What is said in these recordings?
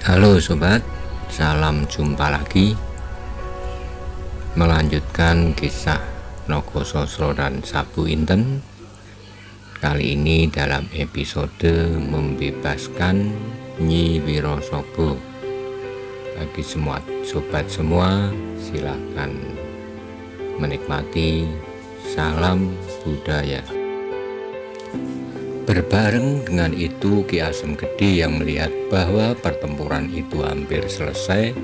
Halo sobat, salam jumpa lagi. Melanjutkan kisah Nogososro dan Sabu Inten. Kali ini dalam episode membebaskan Nyi Wirosobo. Bagi semua sobat semua, silakan menikmati. Salam budaya. Berbareng dengan itu, Ki Asem Gede yang melihat bahwa pertempuran itu hampir selesai,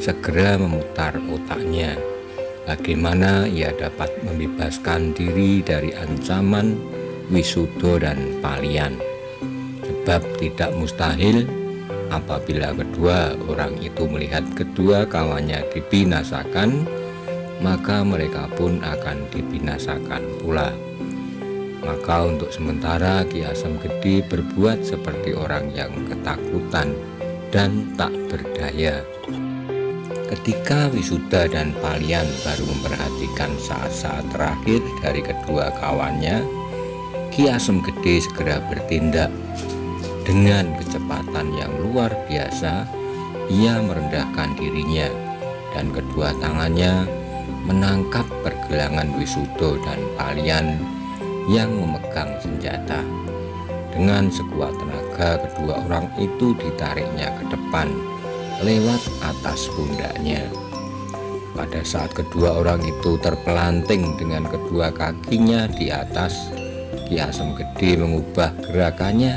segera memutar otaknya. Bagaimana ia dapat membebaskan diri dari ancaman Wisuda dan Palian. Sebab tidak mustahil apabila kedua orang itu melihat kedua kawannya dibinasakan, maka mereka pun akan dibinasakan pula. Maka untuk sementara Ki Asem Gede berbuat seperti orang yang ketakutan dan tak berdaya. Ketika Wisuda dan Palian baru memperhatikan saat-saat terakhir dari kedua kawannya, Ki Asem Gede segera bertindak. Dengan kecepatan yang luar biasa, ia merendahkan dirinya dan kedua tangannya menangkap pergelangan Wisuda dan Palian yang memegang senjata. Dengan sekuat tenaga, kedua orang itu ditariknya ke depan lewat atas pundaknya. Pada saat kedua orang itu terpelanting dengan kedua kakinya di atas, Ki Asem Gede mengubah gerakannya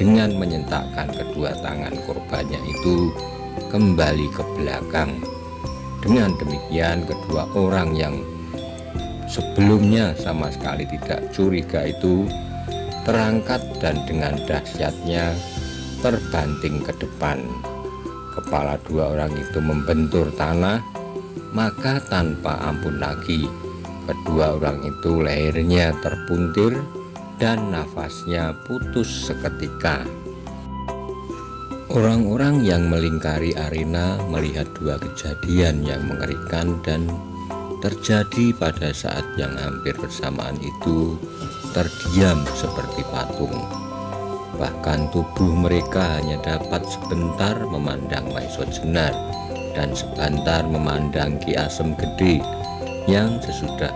dengan menyentakkan kedua tangan korbannya itu kembali ke belakang. Dengan demikian, kedua orang yang sebelumnya sama sekali tidak curiga itu terangkat dan dengan dahsyatnya terbanting ke depan. Kepala dua orang itu membentur tanah, maka tanpa ampun lagi kedua orang itu lehernya terpuntir dan nafasnya putus seketika. Orang-orang yang melingkari arena melihat dua kejadian yang mengerikan dan terjadi pada saat yang hampir bersamaan itu terdiam seperti patung. Bahkan tubuh mereka hanya dapat sebentar memandang Maiso Jenar dan sebentar memandang Ki Asem Gede yang sesudah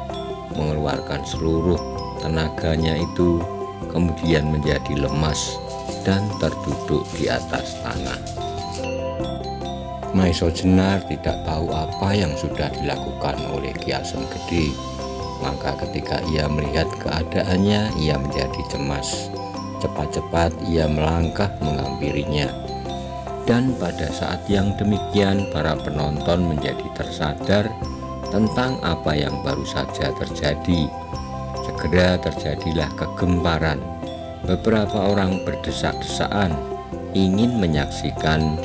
mengeluarkan seluruh tenaganya itu kemudian menjadi lemas dan terduduk di atas tanah. Maiso Jenar tidak tahu apa yang sudah dilakukan oleh Ki Asem Gede. Maka ketika ia melihat keadaannya, ia menjadi cemas. Cepat-cepat ia melangkah menghampirinya. Dan pada saat yang demikian, para penonton menjadi tersadar tentang apa yang baru saja terjadi. Segera terjadilah kegemparan. Beberapa orang berdesak-desaan ingin menyaksikan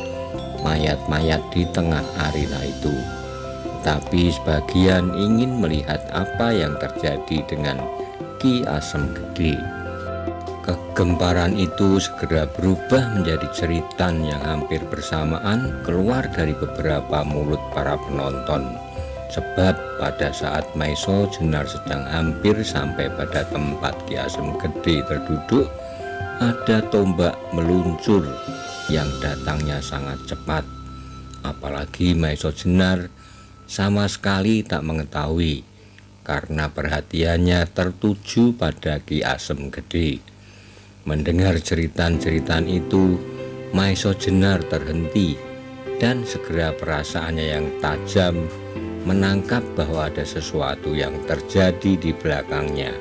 mayat-mayat di tengah arena itu, tapi sebagian ingin melihat apa yang terjadi dengan Ki Asem Gede. Kegemparan itu segera berubah menjadi jeritan yang hampir bersamaan keluar dari beberapa mulut para penonton. Sebab pada saat Maiso Jenar sedang hampir sampai pada tempat Ki Asem Gede terduduk, ada tombak meluncur yang datangnya sangat cepat. Apalagi Maiso Jenar sama sekali tak mengetahui karena perhatiannya tertuju pada Ki Asem Gede. Mendengar jeritan-jeritan itu, Maiso Jenar terhenti dan segera perasaannya yang tajam menangkap bahwa ada sesuatu yang terjadi di belakangnya.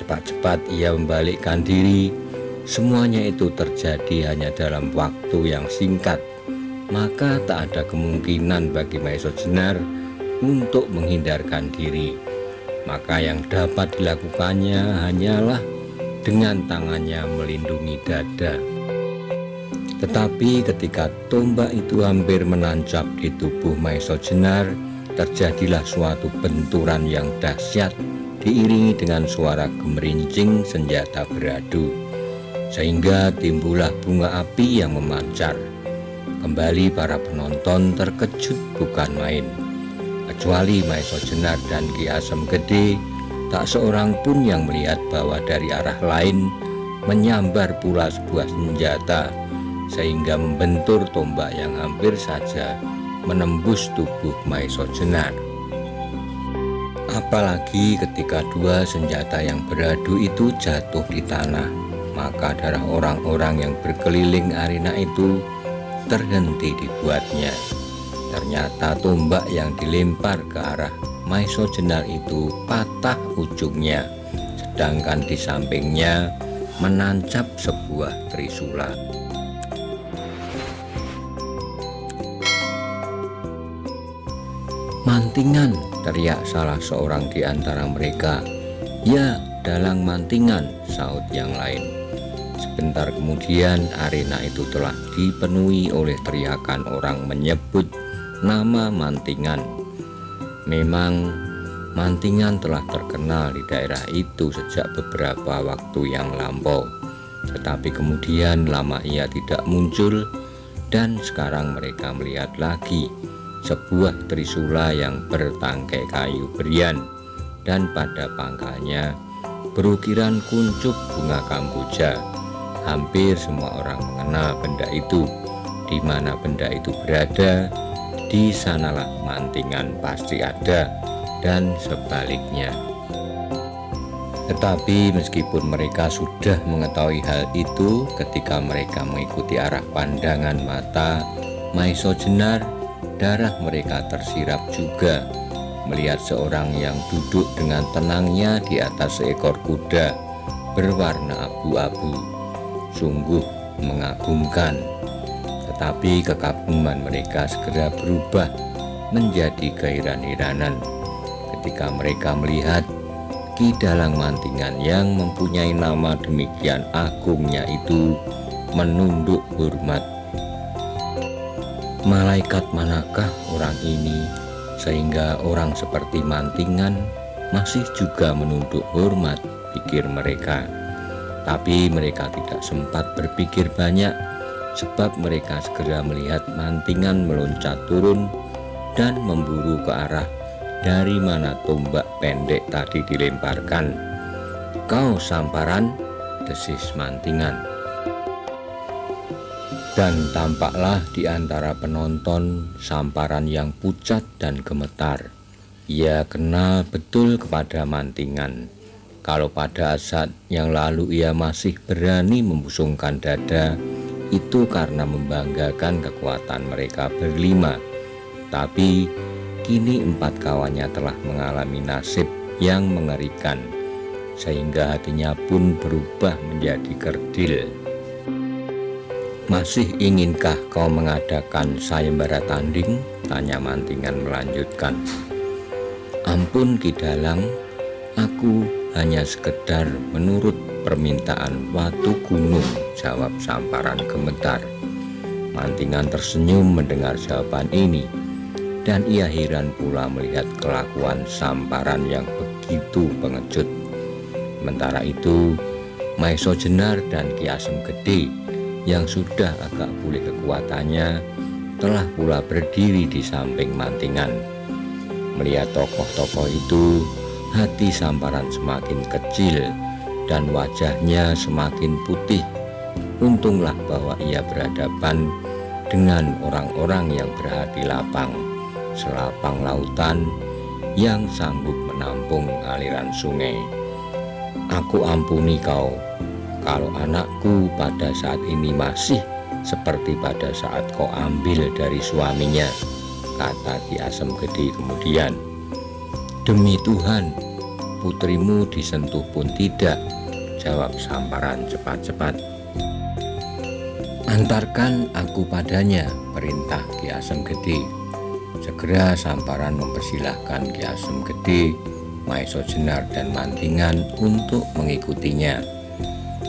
Cepat-cepat ia membalikkan diri. Semuanya itu terjadi hanya dalam waktu yang singkat, maka tak ada kemungkinan bagi Maiso Jenar untuk menghindarkan diri. Maka yang dapat dilakukannya hanyalah dengan tangannya melindungi dada. Tetapi ketika tombak itu hampir menancap di tubuh Maiso Jenar, terjadilah suatu benturan yang dahsyat diiringi dengan suara gemerincing senjata beradu, sehingga timbullah bunga api yang memancar. Kembali para penonton terkejut bukan main. Kecuali Maiso Jenar dan Ki Asem Gede, tak seorang pun yang melihat bahwa dari arah lain menyambar pula sebuah senjata sehingga membentur tombak yang hampir saja menembus tubuh Maesha Jenar. Apalagi ketika dua senjata yang beradu itu jatuh di tanah, maka darah orang-orang yang berkeliling arena itu terhenti dibuatnya. Ternyata tombak yang dilempar ke arah Maesha Jenar itu patah ujungnya, sedangkan di sampingnya menancap sebuah trisula. "Mantingan!" teriak salah seorang di antara mereka. "Ya, dalang mantingan," sahut yang lain. Sebentar kemudian arena itu telah dipenuhi oleh teriakan orang menyebut nama Mantingan. Memang Mantingan telah terkenal di daerah itu sejak beberapa waktu yang lampau, tetapi kemudian lama ia tidak muncul, dan sekarang mereka melihat lagi sebuah trisula yang bertangkai kayu berian, dan pada pangkalnya berukiran kuncup bunga kamboja. Hampir semua orang mengenal benda itu. Di mana benda itu berada, di sanalah Mantingan pasti ada, dan sebaliknya. Tetapi meskipun mereka sudah mengetahui hal itu, ketika mereka mengikuti arah pandangan mata Maesha Jenar, darah mereka tersirap juga melihat seorang yang duduk dengan tenangnya di atas seekor kuda berwarna abu-abu. Sungguh mengagumkan. Tetapi kekaguman mereka segera berubah menjadi keheran-heranan ketika mereka melihat Ki Dalang Mantingan yang mempunyai nama demikian agungnya itu menunduk hormat. Malaikat manakah orang ini sehingga orang seperti Mantingan masih juga menunduk hormat, pikir mereka. Tapi mereka tidak sempat berpikir banyak, sebab mereka segera melihat Mantingan meloncat turun dan memburu ke arah dari mana tombak pendek tadi dilemparkan. "Kau samparan," desis Mantingan. Dan tampaklah di antara penonton samparan yang pucat dan gemetar. Ia kenal betul kepada Mantingan. Kalau pada saat yang lalu ia masih berani membusungkan dada, itu karena membanggakan kekuatan mereka berlima. Tapi kini 4 kawannya telah mengalami nasib yang mengerikan, sehingga hatinya pun berubah menjadi kerdil. "Masih inginkah kau mengadakan sayembara tanding?" tanya Mantingan melanjutkan. "Ampun Ki Dalang, aku hanya sekedar menurut permintaan Watu Gunung," jawab samparan gemetar. Mantingan tersenyum mendengar jawaban ini, dan ia heran pula melihat kelakuan samparan yang begitu pengecut. Sementara itu Maesha Jenar dan Ki Asem Gede yang sudah agak pulih kekuatannya telah pula berdiri di samping Mantingan. Melihat tokoh-tokoh itu, hati samparan semakin kecil dan wajahnya semakin putih. Untunglah bahwa ia berhadapan dengan orang-orang yang berhati lapang, selapang lautan yang sanggup menampung aliran sungai. "Aku ampuni kau kalau anakku pada saat ini masih seperti pada saat kau ambil dari suaminya," kata Ki Asem Gede kemudian. "Demi Tuhan, putrimu disentuh pun tidak," jawab samparan cepat-cepat. "Antarkan aku padanya," perintah Ki Asem Gede. Segera samparan mempersilahkan Ki Asem Gede, Maesha Jenar dan Mantingan untuk mengikutinya.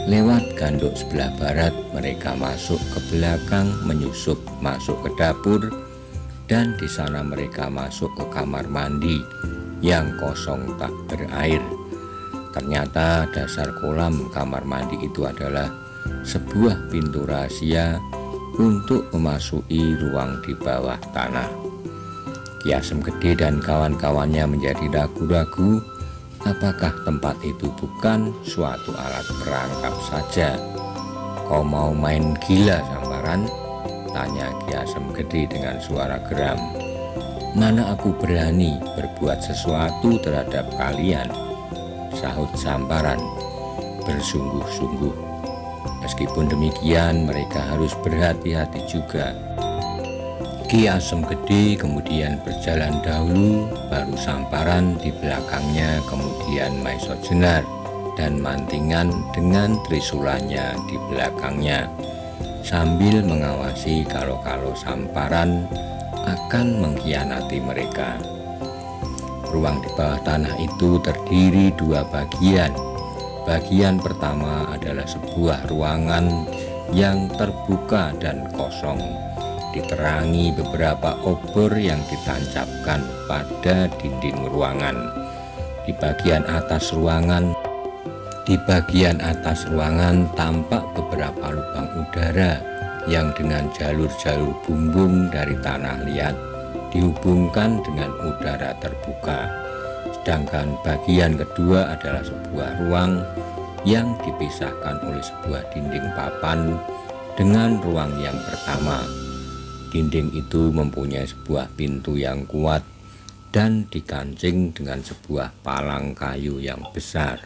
Lewat gandok sebelah barat mereka masuk ke belakang, menyusup masuk ke dapur, dan di sana mereka masuk ke kamar mandi yang kosong tak berair. Ternyata dasar kolam kamar mandi itu adalah sebuah pintu rahasia untuk memasuki ruang di bawah tanah. Ki Asem Gede dan kawan-kawannya menjadi ragu-ragu apakah tempat itu bukan suatu alat perangkap saja. "Kau mau main gila sama Samparan? Tanya Ki Asem Gede dengan suara geram. Mana aku berani berbuat sesuatu terhadap kalian, sahut Samparan bersungguh-sungguh. Meskipun demikian mereka harus berhati-hati juga. Ki Asem Gede kemudian berjalan dahulu, baru Samparan di belakangnya, kemudian Maiso Jenar dan Mantingan dengan trisulanya di belakangnya, sambil mengawasi kalau Samparan akan mengkhianati mereka. Ruang di bawah tanah itu terdiri dua bagian. Bagian pertama adalah sebuah ruangan yang terbuka dan kosong, diterangi beberapa obor yang ditancapkan pada dinding ruangan. Di bagian atas ruangan tampak beberapa lubang udara yang dengan jalur-jalur bumbung dari tanah liat dihubungkan dengan udara terbuka. Sedangkan bagian kedua adalah sebuah ruang yang dipisahkan oleh sebuah dinding papan dengan ruang yang pertama. Dinding itu mempunyai sebuah pintu yang kuat dan dikancing dengan sebuah palang kayu yang besar.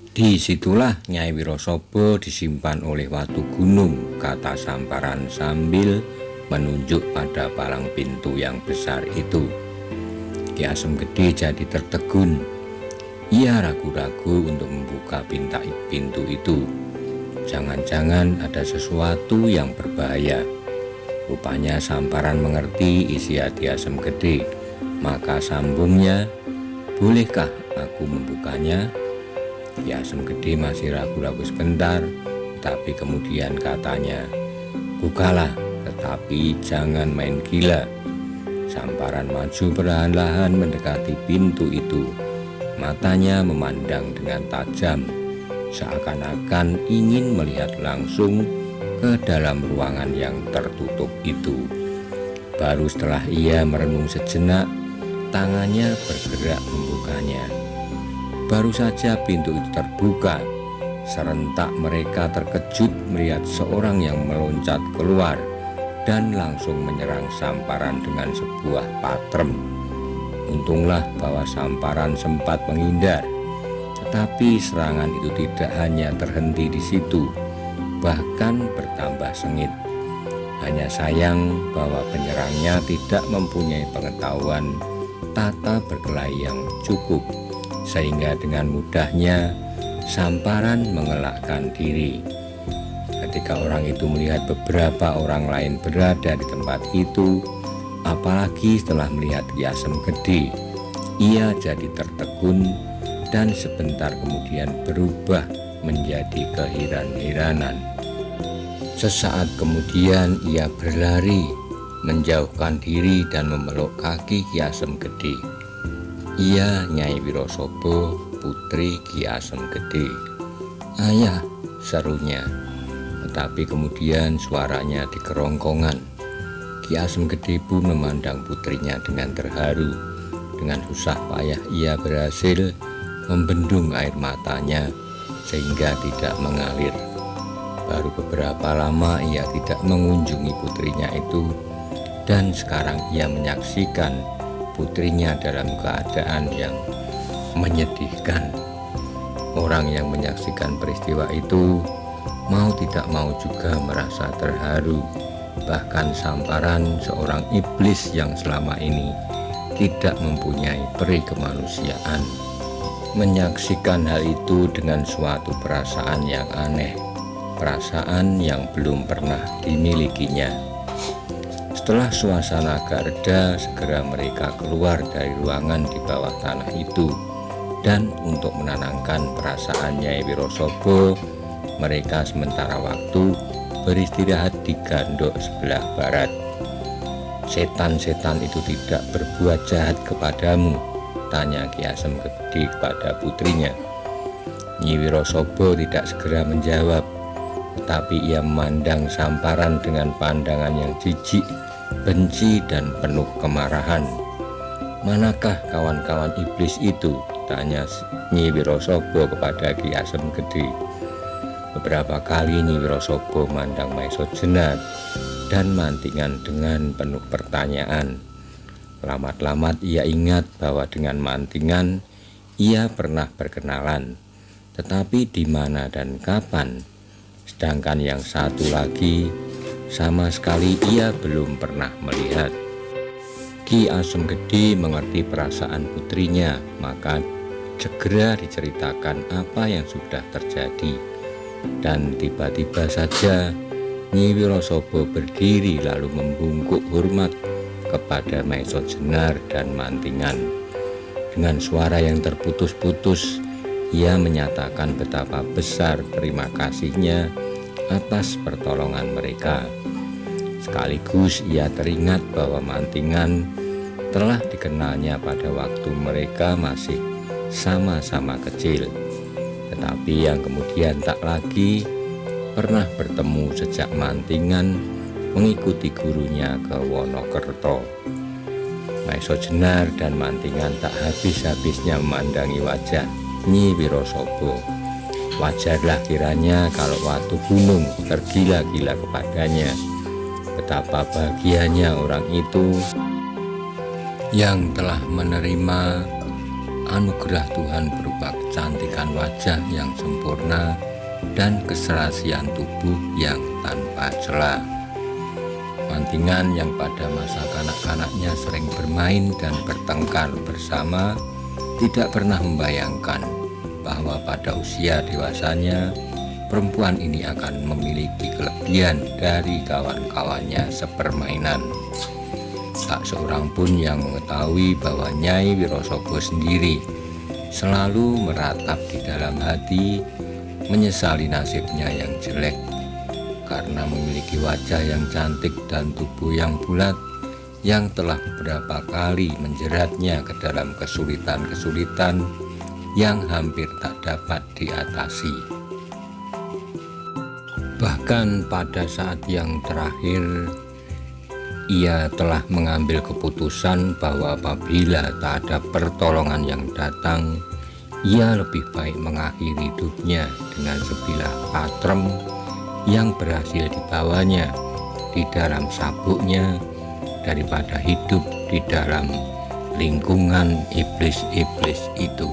Disitulah Nyai Wirosobo disimpan oleh Watu Gunung, kata Samparan sambil menunjuk pada palang pintu yang besar itu. Ki Asem Gede jadi tertegun. Ia ragu-ragu untuk membuka pintu itu. Jangan-jangan ada sesuatu yang berbahaya. Rupanya Samparan mengerti isi hati Asem Gede. Maka sambungnya, bolehkah aku membukanya? Ki Asem Gede masih ragu-ragu sebentar, tapi kemudian katanya, bukalah, tetapi jangan main gila. Samparan maju perlahan-lahan mendekati pintu itu. Matanya memandang dengan tajam, seakan-akan ingin melihat langsung ke dalam ruangan yang tertutup itu. Baru setelah ia merenung sejenak, tangannya bergerak membukanya. Baru saja pintu itu terbuka, serentak mereka terkejut melihat seorang yang meloncat keluar dan langsung menyerang Samparan dengan sebuah patrem. Untunglah bahwa Samparan sempat menghindar, tetapi serangan itu tidak hanya terhenti di situ, bahkan bertambah sengit. Hanya sayang bahwa penyerangnya tidak mempunyai pengetahuan tata berkelahi yang cukup, sehingga dengan mudahnya Samparan mengelakkan diri. Ketika orang itu melihat beberapa orang lain berada di tempat itu, apalagi setelah melihat Ki Asem Gede, ia jadi tertegun dan sebentar kemudian berubah menjadi keheran-heranan. Sesaat kemudian ia berlari, menjauhkan diri dan memeluk kaki Ki Asem Gede. Ia Nyai Wirosobo, putri Ki Asem Gede. Ayah, serunya. Tetapi kemudian suaranya dikerongkongan. Ki Asem Gede pun memandang putrinya dengan terharu. Dengan susah payah ia berhasil membendung air matanya sehingga tidak mengalir. Baru beberapa lama ia tidak mengunjungi putrinya itu, dan sekarang ia menyaksikan putrinya dalam keadaan yang menyedihkan. Orang yang menyaksikan peristiwa itu mau tidak mau juga merasa terharu. Bahkan Samparan, seorang iblis yang selama ini tidak mempunyai peri kemanusiaan, menyaksikan hal itu dengan suatu perasaan yang aneh, perasaan yang belum pernah dimilikinya. Setelah suasana agak reda, segera mereka keluar dari ruangan di bawah tanah itu, dan untuk menenangkan perasaan Nyai Wirosobo, mereka sementara waktu beristirahat di gandok sebelah barat. Setan-setan itu tidak berbuat jahat kepadamu, tanya Ki Asem Gede kepada putrinya. Nyi Wirosobo tidak segera menjawab, tetapi ia memandang Samparan dengan pandangan yang jijik, benci, dan penuh kemarahan. Manakah kawan-kawan iblis itu? Tanya Nyi Wirosobo kepada Ki Asem Gede. Beberapa kali Nyi Wirosaba mandang Maisa Jenar dan Mantingan dengan penuh pertanyaan. Lamat-lamat ia ingat bahwa dengan Mantingan ia pernah berkenalan, tetapi di mana dan kapan. Sedangkan yang satu lagi sama sekali ia belum pernah melihat. Ki Asem Gedhi mengerti perasaan putrinya, maka segera diceritakan apa yang sudah terjadi. Dan tiba-tiba saja Nyi Wirosaba berdiri lalu membungkuk hormat kepada Maisa Jenar dan Mantingan. Dengan suara yang terputus-putus, ia menyatakan betapa besar terima kasihnya atas pertolongan mereka. Sekaligus ia teringat bahwa Mantingan telah dikenalnya pada waktu mereka masih sama-sama kecil, tetapi yang kemudian tak lagi pernah bertemu sejak Mantingan mengikuti gurunya ke Wonokerto. Maisa Jenar dan Mantingan tak habis-habisnya memandangi wajah Nyi Wirosaba. Wajarlah kiranya kalau Watu Gunung tergila-gila kepadanya. Betapa bahagianya orang itu yang telah menerima anugerah Tuhan berupa kecantikan wajah yang sempurna dan keserasian tubuh yang tanpa celah. Mantingan yang pada masa kanak-kanaknya sering bermain dan bertengkar bersama tidak pernah membayangkan bahwa pada usia dewasanya perempuan ini akan memiliki kelebihan dari kawan-kawannya sepermainan. Tak seorang pun yang mengetahui bahwa Nyai Wirosaba sendiri selalu meratap di dalam hati menyesali nasibnya yang jelek karena memiliki wajah yang cantik dan tubuh yang bulat yang telah beberapa kali menjeratnya ke dalam kesulitan-kesulitan yang hampir tak dapat diatasi. Bahkan pada saat yang terakhir, ia telah mengambil keputusan bahwa apabila tak ada pertolongan yang datang, ia lebih baik mengakhiri hidupnya dengan sebilah patrem yang berhasil dibawanya di dalam sabuknya daripada hidup di dalam lingkungan iblis-iblis itu.